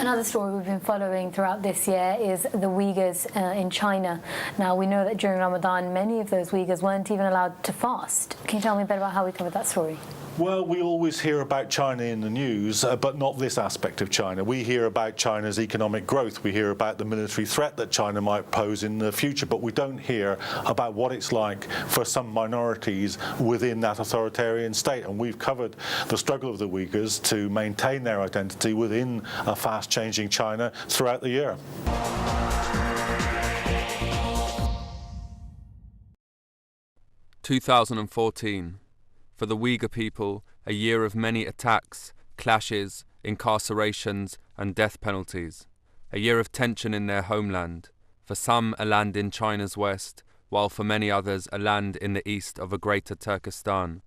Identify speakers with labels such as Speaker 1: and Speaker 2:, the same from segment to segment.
Speaker 1: Another story we've been following throughout this year is the Uyghurs in China. Now, we know that during Ramadan, many of those Uyghurs weren't even allowed to fast. Can you tell me a bit about how we covered that story?
Speaker 2: Well, we always hear about China in the news, but not this aspect of China. We hear about China's economic growth. We hear about the military threat that China might pose in the future, but we don't hear about what it's like for some minorities within that authoritarian state. And we've covered the struggle of the Uyghurs to maintain their identity within a fast-changing China throughout the year.
Speaker 3: 2014. For the Uyghur people, a year of many attacks, clashes, incarcerations and death penalties. A year of tension in their homeland. For some, a land in China's west, while for many others, a land in the east of a greater Turkestan.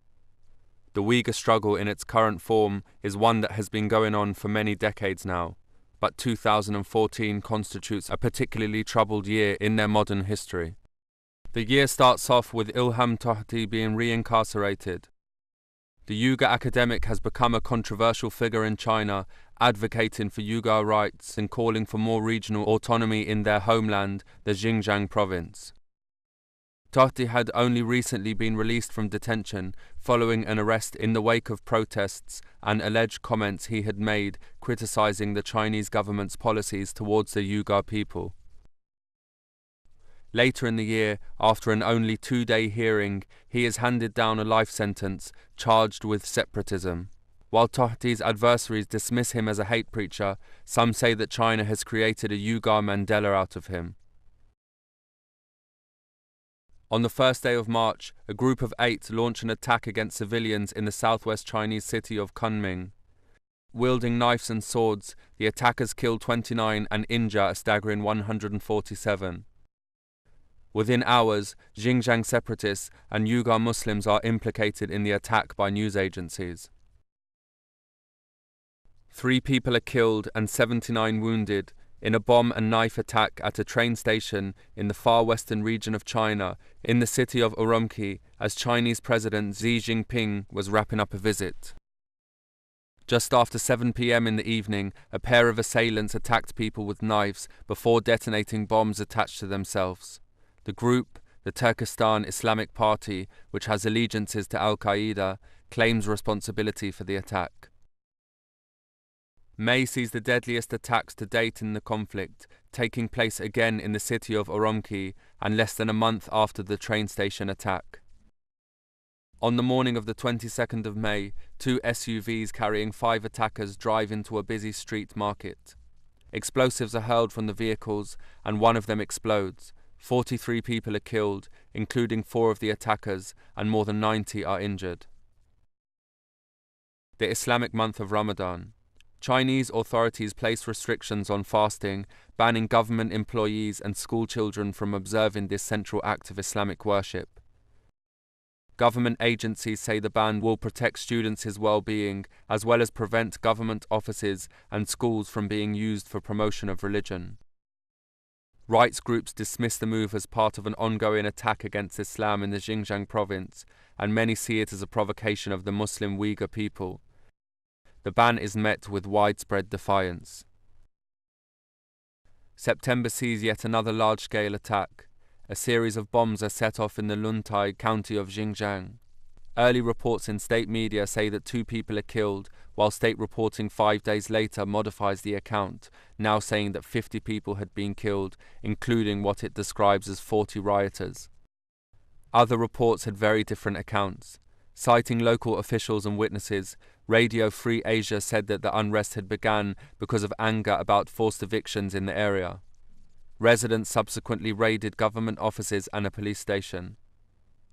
Speaker 3: The Uyghur struggle in its current form is one that has been going on for many decades now, but 2014 constitutes a particularly troubled year in their modern history. The year starts off with Ilham Tohti being re-incarcerated. The Uyghur academic has become a controversial figure in China, advocating for Uyghur rights and calling for more regional autonomy in their homeland, the Xinjiang province. Tohti had only recently been released from detention following an arrest in the wake of protests and alleged comments he had made criticizing the Chinese government's policies towards the Uyghur people. Later in the year, after an only 2-day hearing, he is handed down a life sentence, charged with separatism. While Tohti's adversaries dismiss him as a hate preacher, some say that China has created a Uyghur Mandela out of him. On the first day of March, a group of 8 launch an attack against civilians in the southwest Chinese city of Kunming. Wielding knives and swords, the attackers kill 29 and injure a staggering 147. Within hours, Xinjiang separatists and Uyghur Muslims are implicated in the attack by news agencies. 3 people are killed and 79 wounded in a bomb and knife attack at a train station in the far western region of China, in the city of Urumqi, as Chinese President Xi Jinping was wrapping up a visit. Just after 7 p.m. in the evening, a pair of assailants attacked people with knives before detonating bombs attached to themselves. The group, the Turkestan Islamic Party, which has allegiances to Al-Qaeda, claims responsibility for the attack. May sees the deadliest attacks to date in the conflict, taking place again in the city of Urumqi and less than a month after the train station attack. On the morning of the 22nd of May, 2 SUVs carrying 5 attackers drive into a busy street market. Explosives are hurled from the vehicles and one of them explodes. 43 people are killed, including 4 of the attackers, and more than 90 are injured. The Islamic month of Ramadan. Chinese authorities place restrictions on fasting, banning government employees and school children from observing this central act of Islamic worship. Government agencies say the ban will protect students' well-being, as well as prevent government offices and schools from being used for promotion of religion. Rights groups dismiss the move as part of an ongoing attack against Islam in the Xinjiang province, and many see it as a provocation of the Muslim Uyghur people. The ban is met with widespread defiance. September sees yet another large-scale attack. A series of bombs are set off in the Luntai county of Xinjiang. Early reports in state media say that 2 people are killed, while state reporting 5 days later modifies the account, now saying that 50 people had been killed, including what it describes as 40 rioters. Other reports had very different accounts. Citing local officials and witnesses, Radio Free Asia said that the unrest had begun because of anger about forced evictions in the area. Residents subsequently raided government offices and a police station.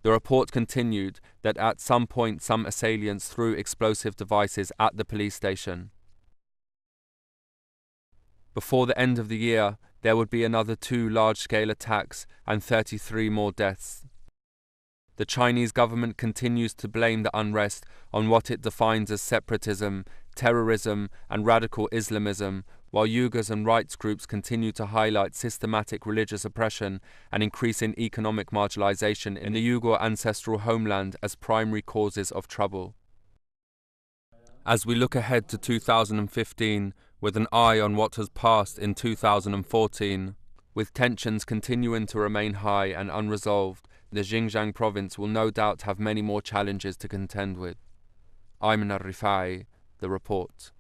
Speaker 3: The report continued that at some point some assailants threw explosive devices at the police station. Before the end of the year, there would be another 2 large-scale attacks and 33 more deaths. The Chinese government continues to blame the unrest on what it defines as separatism, terrorism, and radical Islamism, while Uyghurs and rights groups continue to highlight systematic religious oppression and increasing economic marginalization in the Uyghur ancestral homeland as primary causes of trouble. As we look ahead to 2015, with an eye on what has passed in 2014. With tensions continuing to remain high and unresolved, the Xinjiang province will no doubt have many more challenges to contend with. Ayman al-Rifai, The Report.